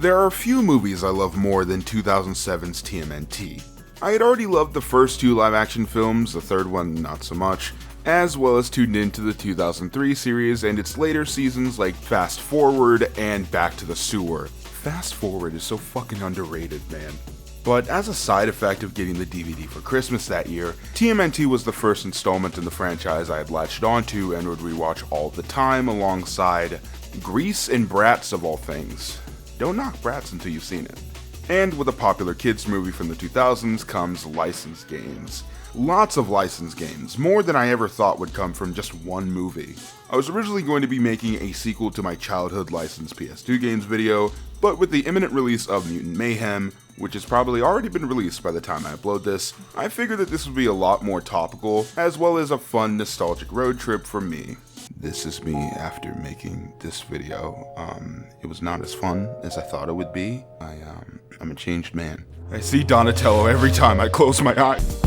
There are a few movies I love more than 2007's TMNT. I had already loved the first two live-action films, the third one not so much, as well as tuned into the 2003 series and its later seasons like Fast Forward and Back to the Sewer. Fast Forward is so fucking underrated, man. But as a side effect of getting the DVD for Christmas that year, TMNT was the first installment in the franchise I had latched onto and would rewatch all the time alongside Grease and Bratz of all things. Don't knock Bratz until you've seen it. And with a popular kids movie from the 2000s comes licensed games. Lots of licensed games, more than I ever thought would come from just one movie. I was originally going to be making a sequel to my childhood licensed PS2 games video, but with the imminent release of Mutant Mayhem, which has probably already been released by the time I upload this, I figured that this would be a lot more topical, as well as a fun nostalgic road trip for me. This is me after making this video. It was not as fun as I thought it would be. I'm a changed man. I see Donatello every time I close my eyes.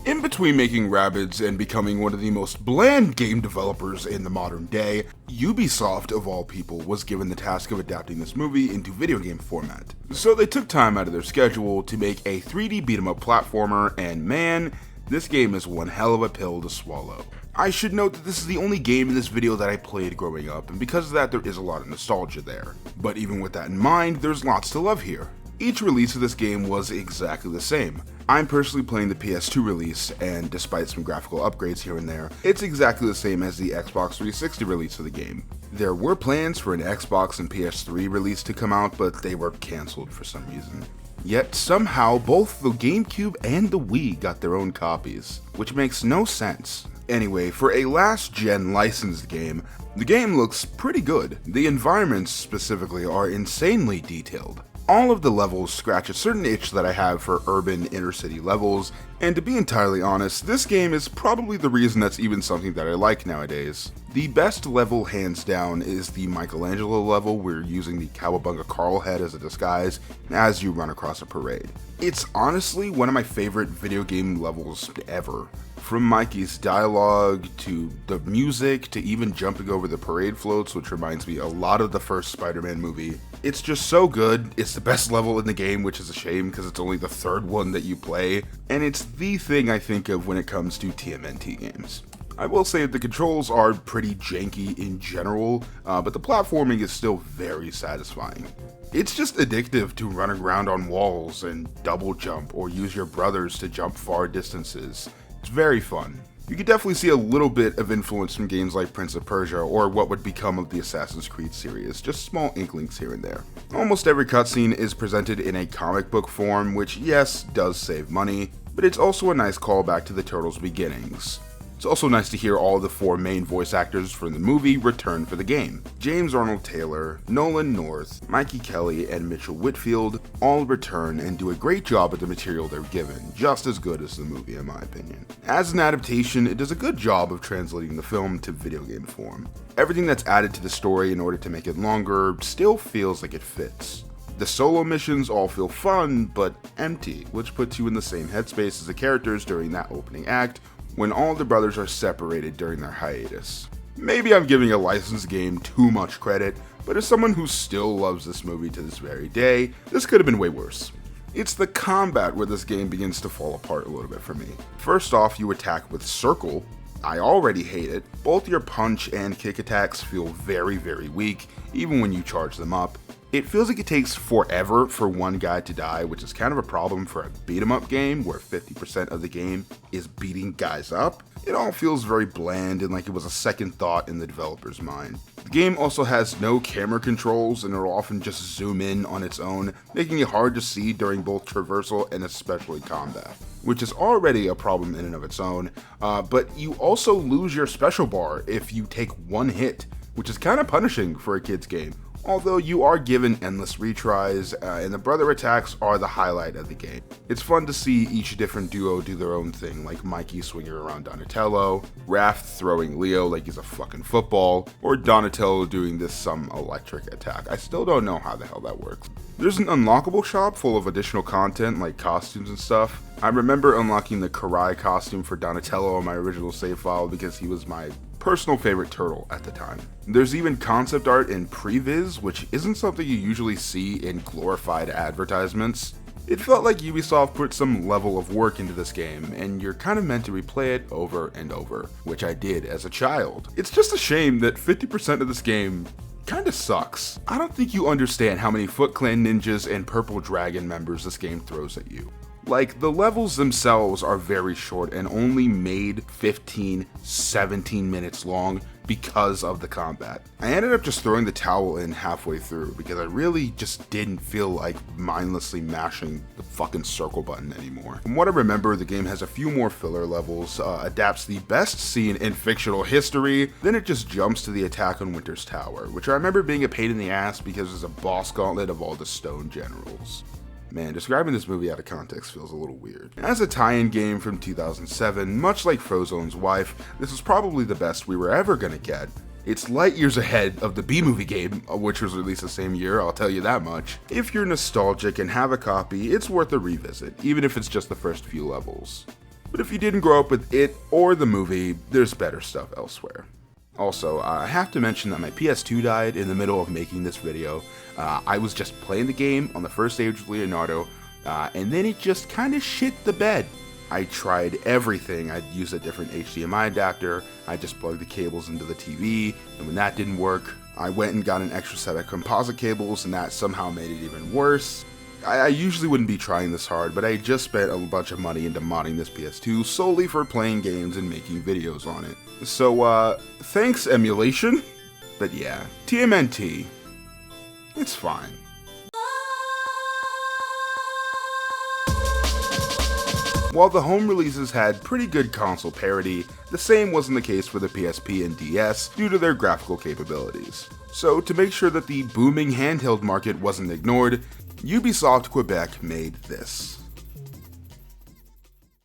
In between making Rabbids and becoming one of the most bland game developers in the modern day, Ubisoft, of all people, was given the task of adapting this movie into video game format. So they took time out of their schedule to make a 3D beat-em-up platformer, and man, this game is one hell of a pill to swallow. I should note that this is the only game in this video that I played growing up, and because of that there is a lot of nostalgia there. But even with that in mind, there's lots to love here. Each release of this game was exactly the same. I'm personally playing the PS2 release, and despite some graphical upgrades here and there, it's exactly the same as the Xbox 360 release of the game. There were plans for an Xbox and PS3 release to come out, but they were cancelled for some reason. Yet somehow both the GameCube and the Wii got their own copies, which makes no sense. Anyway, for a last-gen licensed game, the game looks pretty good. The environments specifically are insanely detailed. All of the levels scratch a certain itch that I have for urban inner-city levels, and to be entirely honest, this game is probably the reason that's even something that I like nowadays. The best level hands down is the Michelangelo level where you're using the Cowabunga Carl head as a disguise as you run across a parade. It's honestly one of my favorite video game levels ever. From Mikey's dialogue, to the music, to even jumping over the parade floats, which reminds me a lot of the first Spider-Man movie. It's just so good. It's the best level in the game, which is a shame because it's only the third one that you play, and it's the thing I think of when it comes to TMNT games. I will say that the controls are pretty janky in general, but the platforming is still very satisfying. It's just addictive to run around on walls and double jump or use your brothers to jump far distances. It's very fun. You could definitely see a little bit of influence from games like Prince of Persia or what would become of the Assassin's Creed series, just small inklings here and there. Almost every cutscene is presented in a comic book form, which yes, does save money, but it's also a nice callback to the Turtles' beginnings. It's also nice to hear all the four main voice actors from the movie return for the game. James Arnold Taylor, Nolan North, Mikey Kelly, and Mitchell Whitfield all return and do a great job at the material they're given, just as good as the movie in my opinion. As an adaptation, it does a good job of translating the film to video game form. Everything that's added to the story in order to make it longer still feels like it fits. The solo missions all feel fun, but empty, which puts you in the same headspace as the characters during that opening act, when all the brothers are separated during their hiatus. Maybe I'm giving a licensed game too much credit, but as someone who still loves this movie to this very day, this could have been way worse. It's the combat where this game begins to fall apart a little bit for me. First off, you attack with circle. I already hate it. Both your punch and kick attacks feel very, very weak, even when you charge them up. It feels like it takes forever for one guy to die, which is kind of a problem for a beat-em-up game where 50% of the game is beating guys up. It all feels very bland and like it was a second thought in the developer's mind. The game also has no camera controls and it'll often just zoom in on its own, making it hard to see during both traversal and especially combat, which is already a problem in and of its own, but you also lose your special bar if you take one hit, which is kind of punishing for a kid's game. Although you are given endless retries, and the brother attacks are the highlight of the game. It's fun to see each different duo do their own thing, like Mikey swinging around Donatello, Raph throwing Leo like he's a fucking football, or Donatello doing this some electric attack. I still don't know how the hell that works. There's an unlockable shop full of additional content like costumes and stuff, I remember unlocking the Karai costume for Donatello on my original save file because he was my personal favorite turtle at the time. There's even concept art in previs, which isn't something you usually see in glorified advertisements. It felt like Ubisoft put some level of work into this game, and you're kind of meant to replay it over and over, which I did as a child. It's just a shame that 50% of this game kinda sucks. I don't think you understand how many Foot Clan ninjas and Purple Dragon members this game throws at you. Like, the levels themselves are very short and only made 15, 17 minutes long because of the combat. I ended up just throwing the towel in halfway through because I really just didn't feel like mindlessly mashing the fucking circle button anymore. From what I remember, the game has a few more filler levels, adapts the best scene in fictional history, then it just jumps to the attack on Winter's Tower, which I remember being a pain in the ass because it's a boss gauntlet of all the stone generals. Man, describing this movie out of context feels a little weird. As a tie-in game from 2007, much like Frozone's Wife, this was probably the best we were ever gonna get. It's light years ahead of the B-movie game, which was released the same year, I'll tell you that much. If you're nostalgic and have a copy, it's worth a revisit, even if it's just the first few levels. But if you didn't grow up with it or the movie, there's better stuff elsewhere. Also, I have to mention that my PS2 died in the middle of making this video. I was just playing the game on the first stage with Leonardo, and then it just kind of shit the bed. I tried everything. I'd use a different HDMI adapter, I just plugged the cables into the TV, and when that didn't work, I went and got an extra set of composite cables, and that somehow made it even worse. I usually wouldn't be trying this hard, but I just spent a bunch of money into modding this PS2 solely for playing games and making videos on it. So, thanks emulation, but yeah, TMNT, it's fine. While the home releases had pretty good console parity, the same wasn't the case for the PSP and DS due to their graphical capabilities. So to make sure that the booming handheld market wasn't ignored, Ubisoft Quebec made this.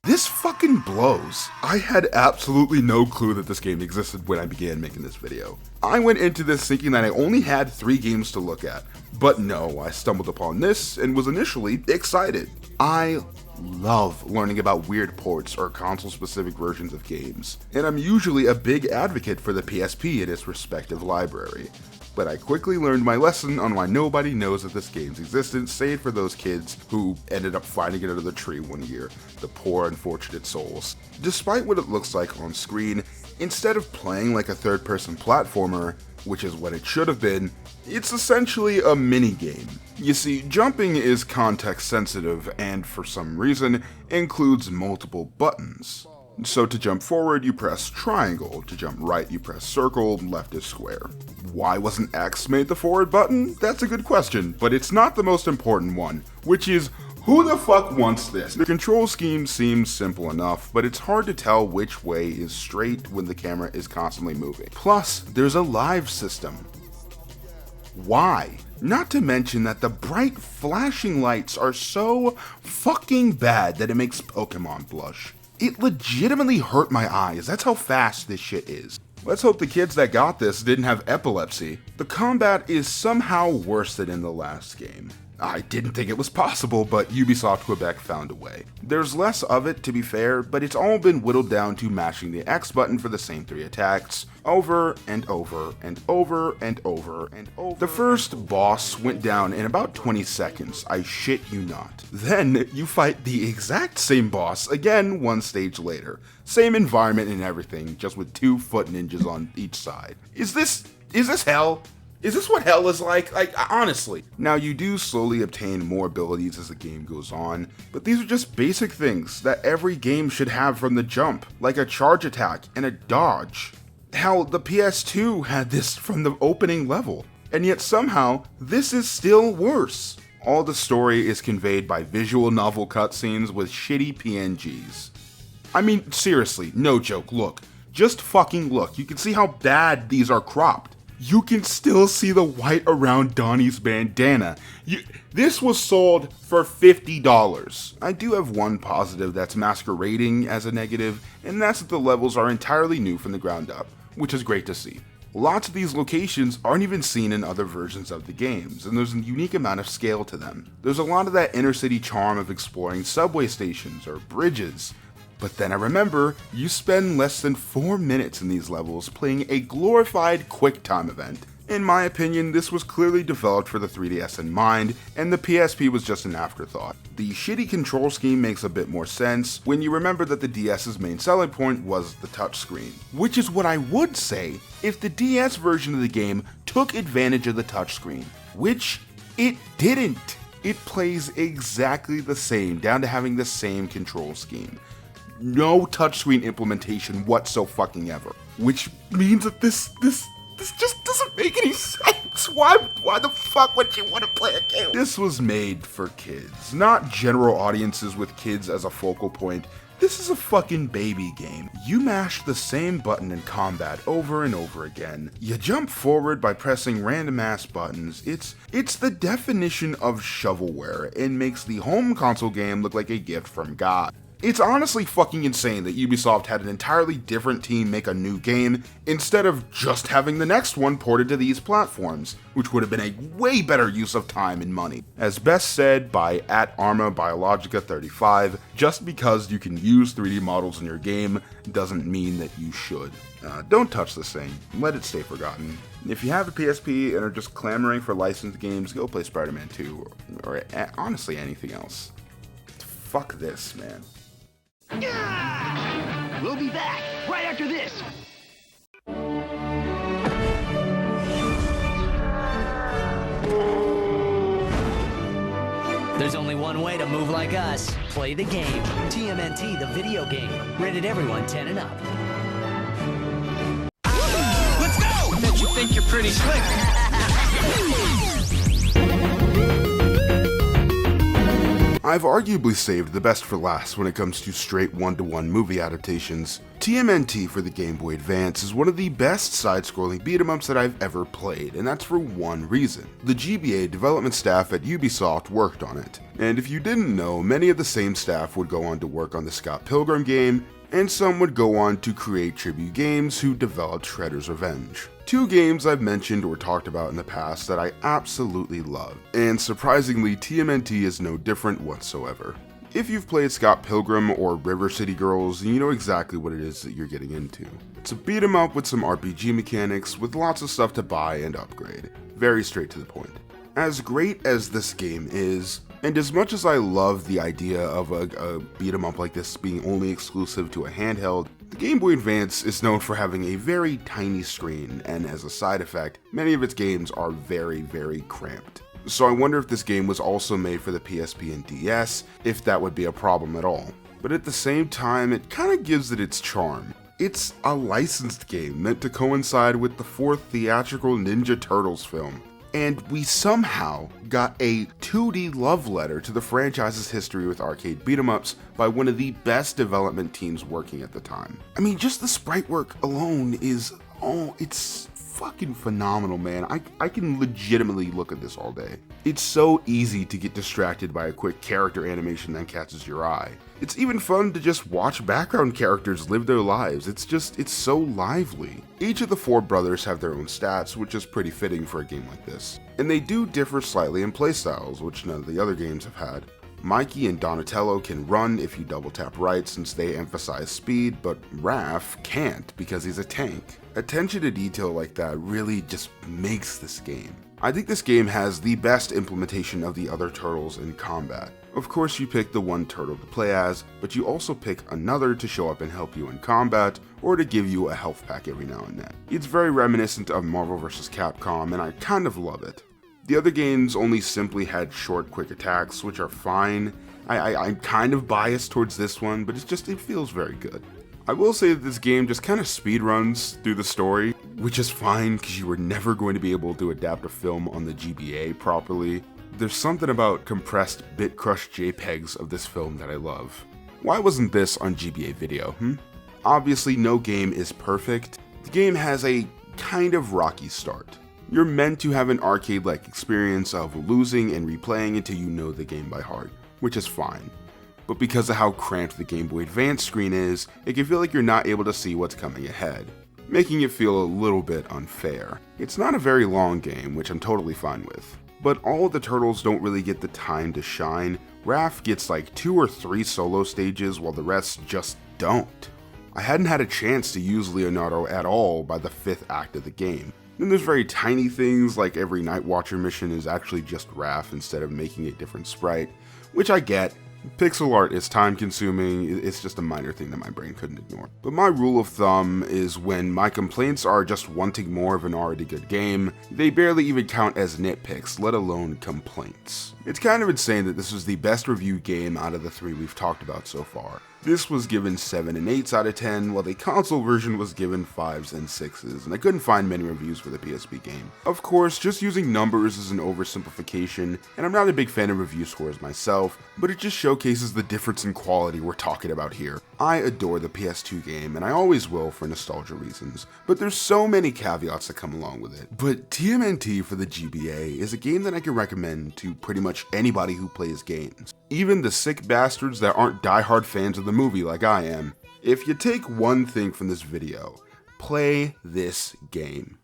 This fucking blows. I had absolutely no clue that this game existed when I began making this video. I went into this thinking that I only had 3 games to look at, but no, I stumbled upon this and was initially excited. I love learning about weird ports or console-specific versions of games, and I'm usually a big advocate for the PSP in its respective library. But I quickly learned my lesson on why nobody knows of this game's existence, save for those kids who ended up finding it under the tree one year, the poor unfortunate souls. Despite what it looks like on screen, instead of playing like a third-person platformer, which is what it should have been, it's essentially a mini-game. You see, jumping is context-sensitive and, for some reason, includes multiple buttons. So to jump forward, you press triangle, to jump right, you press circle, left is square. Why wasn't X made the forward button? That's a good question, but it's not the most important one, which is, who the fuck wants this? The control scheme seems simple enough, but it's hard to tell which way is straight when the camera is constantly moving. Plus, there's a live system. Why? Not to mention that the bright flashing lights are so fucking bad that it makes Pokemon blush. It legitimately hurt my eyes, that's how fast this shit is. Let's hope the kids that got this didn't have epilepsy. The combat is somehow worse than in the last game. I didn't think it was possible, but Ubisoft Quebec found a way. There's less of it, to be fair, but it's all been whittled down to mashing the X button for the same 3 attacks, over and over and over and over and over. The first boss went down in about 20 seconds, I shit you not. Then you fight the exact same boss again 1 stage later. Same environment and everything, just with 2 foot ninjas on each side. Is this hell? Is this what hell is like? Honestly. Now, you do slowly obtain more abilities as the game goes on, but these are just basic things that every game should have from the jump, like a charge attack and a dodge. Hell, the PS2 had this from the opening level, and yet somehow, this is still worse. All the story is conveyed by visual novel cutscenes with shitty PNGs. I mean, seriously, no joke, look. Just fucking look, you can see how bad these are cropped. You can still see the white around Donnie's bandana. This was sold for $50. I do have one positive that's masquerading as a negative, and that's that the levels are entirely new from the ground up, which is great to see. Lots of these locations aren't even seen in other versions of the games, and there's a unique amount of scale to them. There's a lot of that inner city charm of exploring subway stations or bridges. But then I remember, you spend less than 4 minutes in these levels playing a glorified QuickTime event. In my opinion, this was clearly developed for the 3DS in mind, and the PSP was just an afterthought. The shitty control scheme makes a bit more sense when you remember that the DS's main selling point was the touchscreen. Which is what I would say if the DS version of the game took advantage of the touchscreen, which it didn't. It plays exactly the same, down to having the same control scheme. No touchscreen implementation whatsoever. Which means that this just doesn't make any sense. Why the fuck would you want to play a game? This was made for kids, not general audiences with kids as a focal point. This is a fucking baby game. You mash the same button in combat over and over again. You jump forward by pressing random ass buttons. It's the definition of shovelware and makes the home console game look like a gift from God. It's honestly fucking insane that Ubisoft had an entirely different team make a new game instead of just having the next one ported to these platforms, which would have been a way better use of time and money. As best said by @ArmaBiologica35, just because you can use 3D models in your game doesn't mean that you should. Don't touch this thing, let it stay forgotten. If you have a PSP and are just clamoring for licensed games, go play Spider-Man 2, or honestly anything else. Fuck this, man. We'll be back right after this. There's only one way to move like us. Play the game. TMNT, the video game. Rated everyone 10 and up. Let's go! I bet you think you're pretty slick. I've arguably saved the best for last when it comes to straight one-to-one movie adaptations. TMNT for the Game Boy Advance is one of the best side-scrolling beat-em-ups that I've ever played, and that's for one reason. The GBA development staff at Ubisoft worked on it, and if you didn't know, many of the same staff would go on to work on the Scott Pilgrim game, and some would go on to create tribute games who developed Shredder's Revenge. Two games I've mentioned or talked about in the past that I absolutely love, and surprisingly TMNT is no different whatsoever. If you've played Scott Pilgrim or River City Girls, you know exactly what it is that you're getting into. It's a beat 'em up with some RPG mechanics with lots of stuff to buy and upgrade. Very straight to the point. As great as this game is, and as much as I love the idea of a beat 'em up like this being only exclusive to a handheld, the Game Boy Advance is known for having a very tiny screen, and as a side effect, many of its games are very, very cramped. So I wonder if this game was also made for the PSP and DS, if that would be a problem at all. But at the same time, it kinda gives it its charm. It's a licensed game meant to coincide with the 4th theatrical Ninja Turtles film. And we somehow got a 2D love letter to the franchise's history with arcade beat-em-ups by one of the best development teams working at the time. I mean, just the sprite work alone is, it's fucking phenomenal, man. I can legitimately look at this all day. It's so easy to get distracted by a quick character animation that catches your eye. It's even fun to just watch background characters live their lives. It's so lively. Each of the 4 brothers have their own stats, which is pretty fitting for a game like this. And they do differ slightly in playstyles, which none of the other games have had. Mikey and Donatello can run if you double tap right since they emphasize speed, but Raph can't because he's a tank. Attention to detail like that really just makes this game. I think this game has the best implementation of the other turtles in combat. Of course you pick the one turtle to play as, but you also pick another to show up and help you in combat, or to give you a health pack every now and then. It's very reminiscent of Marvel vs. Capcom, and I kind of love it. The other games only simply had short, quick attacks, which are fine. I'm kind of biased towards this one, but it feels very good. I will say that this game just kind of speedruns through the story, which is fine because you were never going to be able to adapt a film on the GBA properly. There's something about compressed bit-crushed JPEGs of this film that I love. Why wasn't this on GBA video, Obviously no game is perfect. The game has a kind of rocky start. You're meant to have an arcade-like experience of losing and replaying until you know the game by heart, which is fine. But because of how cramped the Game Boy Advance screen is, it can feel like you're not able to see what's coming ahead. making it feel a little bit unfair. It's not a very long game, which I'm totally fine with. But all of the turtles don't really get the time to shine. Raph gets like 2 or 3 solo stages while the rest just don't. I hadn't had a chance to use Leonardo at all by the 5th act of the game. Then there's very tiny things like every Night Watcher mission is actually just Raph instead of making a different sprite, which I get. Pixel art is time consuming, it's just a minor thing that my brain couldn't ignore. But my rule of thumb is when my complaints are just wanting more of an already good game, they barely even count as nitpicks, let alone complaints. It's kind of insane that this was the best reviewed game out of the 3 we've talked about so far. This was given 7 and 8s out of 10, while the console version was given 5s and 6s, and I couldn't find many reviews for the PSP game. Of course, just using numbers is an oversimplification, and I'm not a big fan of review scores myself, but it just showcases the difference in quality we're talking about here. I adore the PS2 game, and I always will for nostalgia reasons, but there's so many caveats that come along with it. But TMNT for the GBA is a game that I can recommend to pretty much anybody who plays games. Even the sick bastards that aren't diehard fans of the movie like I am. If you take one thing from this video, play this game.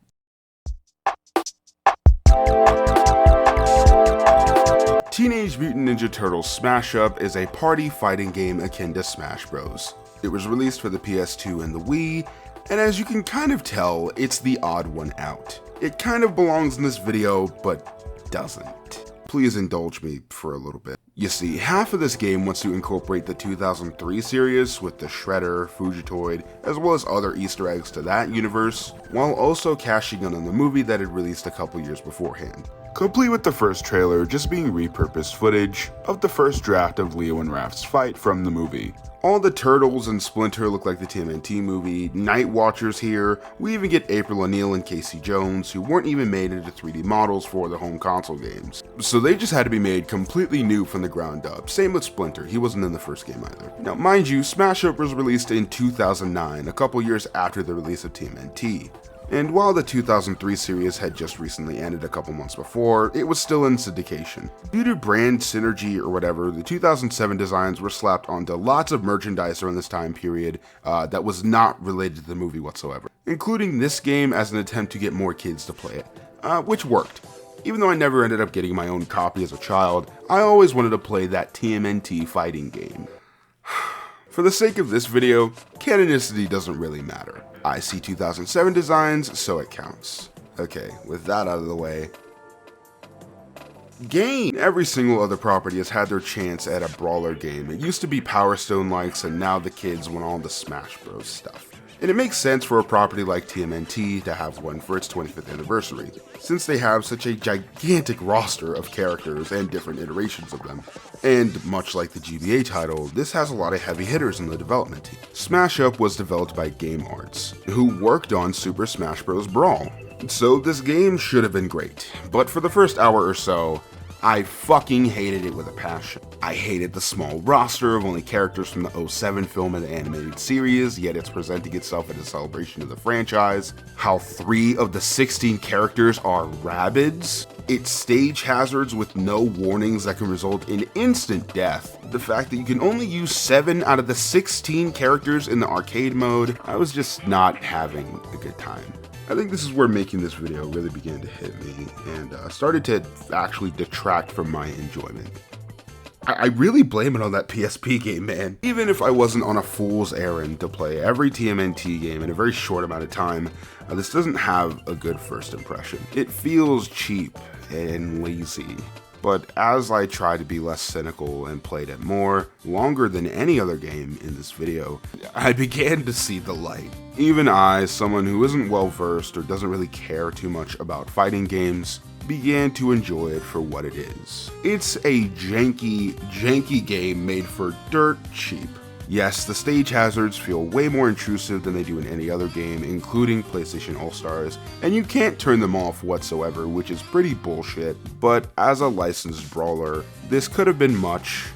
Teenage Mutant Ninja Turtles Smash Up is a party fighting game akin to Smash Bros. It was released for the PS2 and the Wii, and as you can kind of tell, it's the odd one out. It kind of belongs in this video, but doesn't. Please indulge me for a little bit. You see, half of this game wants to incorporate the 2003 series with the Shredder, Fugitoid, as well as other Easter eggs to that universe, while also cashing in on the movie that had released a couple years beforehand. Complete with the first trailer just being repurposed footage of the first draft of Leo and Raph's fight from the movie. All the Turtles and Splinter look like the TMNT movie, Night Watcher's here, we even get April O'Neil and Casey Jones, who weren't even made into 3D models for the home console games. So they just had to be made completely new from the ground up. Same with Splinter, he wasn't in the first game either. Now mind you, Smash Up was released in 2009, a couple years after the release of TMNT. And while the 2003 series had just recently ended a couple months before, it was still in syndication. Due to brand synergy or whatever, the 2007 designs were slapped onto lots of merchandise around this time period that was not related to the movie whatsoever, including this game as an attempt to get more kids to play it, which worked. Even though I never ended up getting my own copy as a child, I always wanted to play that TMNT fighting game. For the sake of this video, canonicity doesn't really matter. I see 2007 designs, so it counts. Okay, with that out of the way. Game! Every single other property has had their chance at a brawler game. It used to be Power Stone likes, and now the kids want all the Smash Bros stuff. And it makes sense for a property like TMNT to have one for its 25th anniversary, since they have such a gigantic roster of characters and different iterations of them. And much like the GBA title, this has a lot of heavy hitters in the development team. Smash Up was developed by Game Arts, who worked on Super Smash Bros. Brawl. So this game should have been great, but for the first hour or so, I fucking hated it with a passion. I hated the small roster of only characters from the 07 film and the animated series, yet it's presenting itself as a celebration of the franchise. How 3 of the 16 characters are Rabbids. Its stage hazards with no warnings that can result in instant death. The fact that you can only use 7 out of the 16 characters in the arcade mode, I was just not having a good time. I think this is where making this video really began to hit me and started to actually detract from my enjoyment. I really blame it on that PSP game, man. Even if I wasn't on a fool's errand to play every TMNT game in a very short amount of time, this doesn't have a good first impression. It feels cheap and lazy. But as I try to be less cynical and played it more, longer than any other game in this video, I began to see the light. Even I, someone who isn't well versed or doesn't really care too much about fighting games, began to enjoy it for what it is. It's a janky game made for dirt cheap. Yes, the stage hazards feel way more intrusive than they do in any other game, including PlayStation All-Stars, and you can't turn them off whatsoever, which is pretty bullshit, but as a licensed brawler, this could have been much,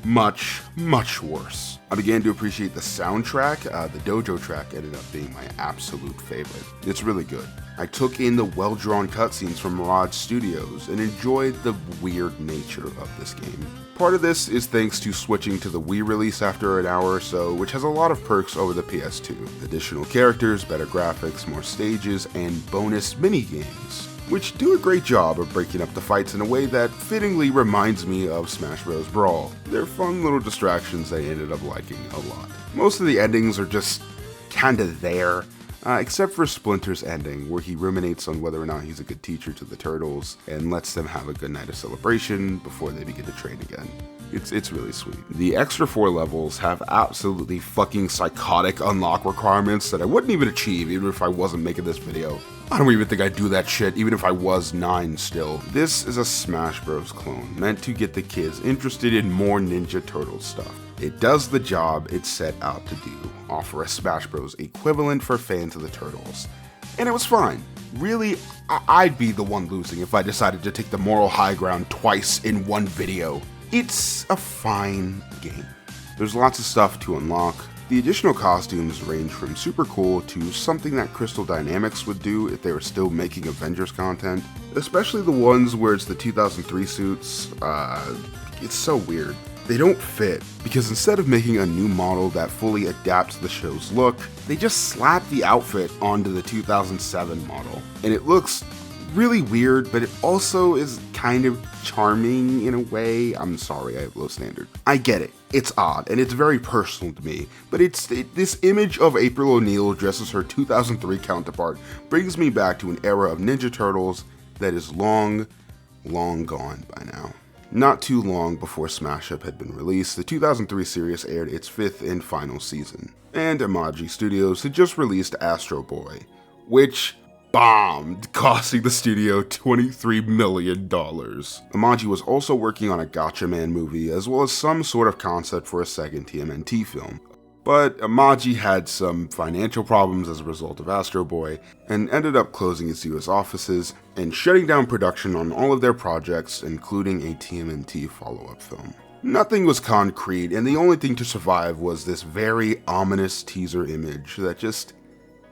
much, much worse. I began to appreciate the soundtrack. The Dojo track ended up being my absolute favorite. It's really good. I took in the well-drawn cutscenes from Mirage Studios and enjoyed the weird nature of this game. Part of this is thanks to switching to the Wii release after an hour or so, which has a lot of perks over the PS2. Additional characters, better graphics, more stages, and bonus mini-games, which do a great job of breaking up the fights in a way that fittingly reminds me of Smash Bros. Brawl. They're fun little distractions I ended up liking a lot. Most of the endings are just kinda there, except for Splinter's ending, where he ruminates on whether or not he's a good teacher to the turtles and lets them have a good night of celebration before they begin to train again. It's really sweet. The extra 4 levels have absolutely fucking psychotic unlock requirements that I wouldn't even achieve even if I wasn't making this video. I don't even think I'd do that shit even if I was 9 still. This is a Smash Bros. Clone meant to get the kids interested in more Ninja Turtles stuff. It does the job it's set out to do, offer a Smash Bros. Equivalent for fans of the Turtles. And it was fine. Really, I'd be the one losing if I decided to take the moral high ground twice in one video. It's a fine game. There's lots of stuff to unlock. The additional costumes range from super cool to something that Crystal Dynamics would do if they were still making Avengers content. Especially the ones where it's the 2003 suits. It's so weird. They don't fit, because instead of making a new model that fully adapts the show's look, they just slap the outfit onto the 2007 model. And it looks really weird, but it also is kind of charming in a way. I'm sorry, I have low standard. I get it. It's odd, and it's very personal to me, but this image of April O'Neil dressed as her 2003 counterpart brings me back to an era of Ninja Turtles that is long, long gone by now. Not too long before Smash Up had been released, the 2003 series aired its 5th and final season, and Imagi Studios had just released Astro Boy, which bombed, costing the studio $23 million. Imagi was also working on a Gatchaman movie, as well as some sort of concept for a second TMNT film. But Imagi had some financial problems as a result of Astro Boy, and ended up closing its US offices and shutting down production on all of their projects, including a TMNT follow-up film. Nothing was concrete, and the only thing to survive was this very ominous teaser image that just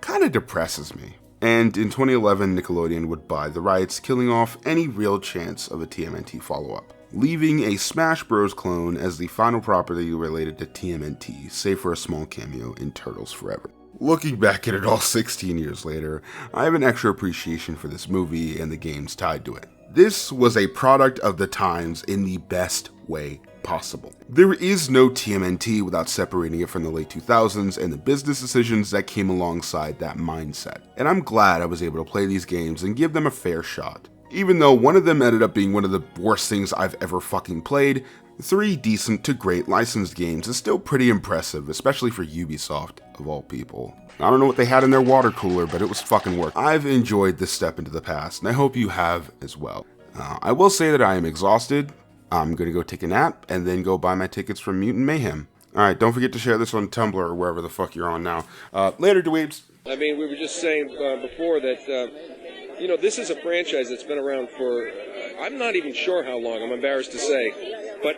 kinda depresses me. And in 2011, Nickelodeon would buy the rights, killing off any real chance of a TMNT follow-up, leaving a Smash Bros. Clone as the final property related to TMNT, save for a small cameo in Turtles Forever. Looking back at it all 16 years later, I have an extra appreciation for this movie and the games tied to it. This was a product of the times in the best way possible. There is no TMNT without separating it from the late 2000s and the business decisions that came alongside that mindset. And I'm glad I was able to play these games and give them a fair shot. Even though one of them ended up being one of the worst things I've ever fucking played, 3 decent to great licensed games is still pretty impressive, especially for Ubisoft, of all people. I don't know what they had in their water cooler, but it was fucking work. I've enjoyed this step into the past, and I hope you have as well. I will say that I am exhausted. I'm gonna go take a nap, and then go buy my tickets from Mutant Mayhem. Alright, don't forget to share this on Tumblr or wherever the fuck you're on now. Later, dweebs. I mean, we were just saying before that, this is a franchise that's been around for, I'm not even sure how long, I'm embarrassed to say. But,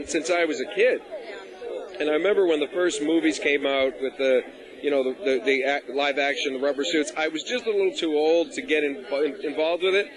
since I was a kid. And I remember when the first movies came out with the live action, the rubber suits, I was just a little too old to get involved with it.